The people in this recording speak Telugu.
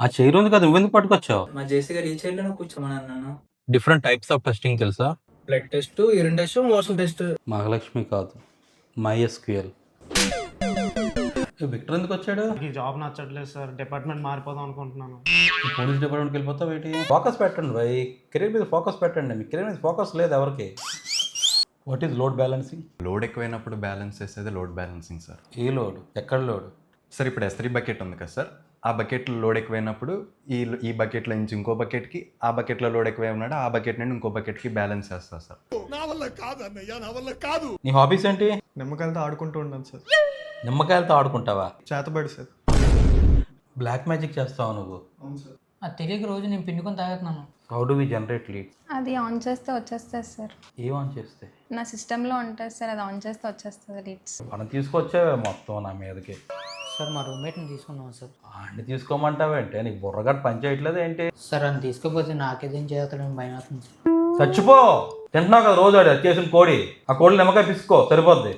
ఆ చైర్ ఉంది కదా, నువ్వెందుకు పట్టుకొచ్చావు? మా జేసీ గారు ఈ చైర్లోనే కూర్చోమని అన్నాను. డిఫరెంట్ టైప్స్ ఆఫ్ టెస్టింగ్ తెలుసా? Blood test, urine test, motion test. Mahalakshmi కాదు, MySQL. విక్టర్ ఎందుకు వచ్చాడు? ఈ జాబ్ నచ్చట్లేదు సార్, డిపార్ట్మెంట్ మారిపోదాం అనుకుంటున్నాను. పోలీస్ డిపార్ట్మెంట్కి వెళ్ళిపోతావు ఏంటి? ఫోకస్ పెట్టండి భయ్, కెరీర్ మీద ఫోకస్ పెట్టండి. మీ కెరీర్ మీద ఫోకస్ లేదు ఎవరికి. What is load balancing? Load ఎక్కువైనప్పుడు బ్యాలెన్స్ చేసేది లోడ్ బ్యాలెన్సింగ్ సార్. ఏ లోడ్? ఎక్కడ లోడ్? సార్ ఇప్పుడు S3 బకెట్ ఉంది కదా సార్, ఆ బకెట్లో లోడ్ ఎక్కువైనప్పుడు ఈ బకెట్లో నుంచి ఇంకో బకెట్కి, ఆ బకెట్లో లోడ్ ఎక్కువై ఉన్నాడు ఆ బకెట్ నుండి ఇంకో బకెట్కి బ్యాలెన్స్ చేస్తారు సార్. నీ హాబీస్ ఏంటి? నిమ్మకాయలతో ఆడుకుంటూ ఉన్నాను సార్. నిమ్మకాయలతో ఆడుకుంటావా? చేతబడి సార్. బ్లాక్ మ్యాజిక్ చేస్తావా నువ్వు? అవును సార్. అది తెలియక రోజు నేను పిండుకొని తాగుతున్నాను. How do we generate leads? అది ఆన్ చేస్తే వచ్చేస్తుంది సార్. ఏం ఆన్ చేస్తే? నా సిస్టంలో ఉంటుంది సార్, అది ఆన్ చేస్తే వచ్చేస్తుంది లీడ్స్. మనం తీసుకొచ్చావే మొత్తం నా మీదకి. సార్ మా రూమ్మేట్ని తీసుకున్నాం సార్. అన్ని తీసుకోమంటావేంటే? నీకు బుర్రగట్ట పని చేయట్లేదు ఏంటి? సార్ అని తీసుకోపోతే నాకేదేం చేస్తాడని భయం అవుతుంది సార్. చచ్చిపో. తింటున్నావు కదా రోజు, అది చేసిన కోడి. ఆ కోడి నిమ్మకాయ పిసుకో సరిపోద్ది.